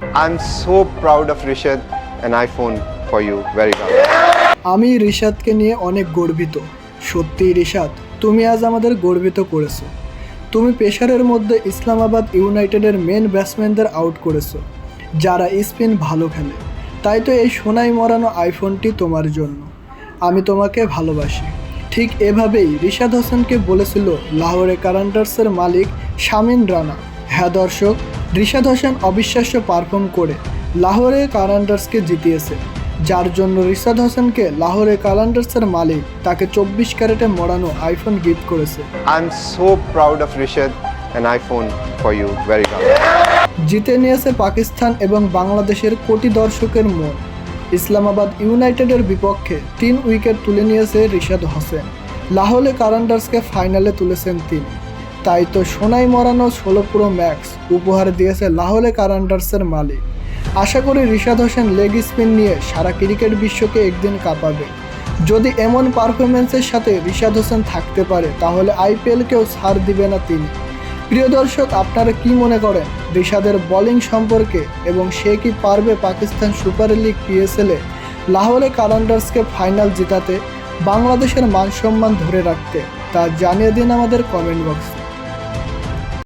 I'm so proud of Rishad, an iPhone for you. Very proud. আমি রিশাদকে নিয়ে অনেক গর্বিত। সত্যিই রিশাদ, তুমি আজ আমাদের গর্বিত করেছো। তুমি পেসারের মধ্যে ইসলামাবাদ ইউনাইটেডের মেন ব্যাটসম্যানদের আউট করেছো, যারা স্পিন ভালো খেলে। তাই তো এই সোনায় মরানো আইফোনটি তোমার জন্য। আমি তোমাকে ভালোবাসি। ঠিক এভাবেই রিশাদ হোসেনকে বলেছিল লাহোরে কারান্ডার্সের মালিক শামিন রানা। হ্যাঁ দর্শক, রিশাদ হোসেন অবিশ্বাস্য পারফর্ম করে লাহোরে কারান্ডার্সকে জিতিয়েছে, যার জন্য রিশাদ হোসেনকে লাহোরে কারান্ডার্সের মালিক তাকে 24 ক্যারেটে মরানো আইফোন গিফট করেছে। I'm so proud of Rishad, an iPhone for you. Very proud. জিতে নিয়েছে পাকিস্তান এবং বাংলাদেশের কোটি দর্শকের মন। ইসলামাবাদ ইউনাইটেডের বিপক্ষে 3 উইকেট তুলে নিয়েছে রিশাদ হোসেন। লাহোরে কারান্ডার্সকে ফাইনালে তুলেছেন তিনি। তাই তো সোনায় মরানো 16 প্রো ম্যাক্স উপহার দিয়েছে লাহোরে কারান্ডার্সের মালিক। আশা করি রিশাদ হোসেন লেগ স্পিন নিয়ে সারা ক্রিকেট বিশ্বকে একদিন কাঁপাবে। যদি এমন পারফরমেন্সের সাথে রিশাদ হোসেন থাকতে পারে, তাহলে আইপিএলকেও ছাড় দিবে না তিনি। প্রিয় দর্শক, আপনারা কি মনে করেন রিশাদের বোলিং সম্পর্কে, এবং সে কি পারবে পাকিস্তান সুপার লিগ পিএসএলে লাহোরে কারান্ডার্সকে ফাইনাল জেতাতে, বাংলাদেশের মান সম্মান ধরে রাখতে? তা জানিয়ে দিন আমাদের কমেন্ট বক্সে।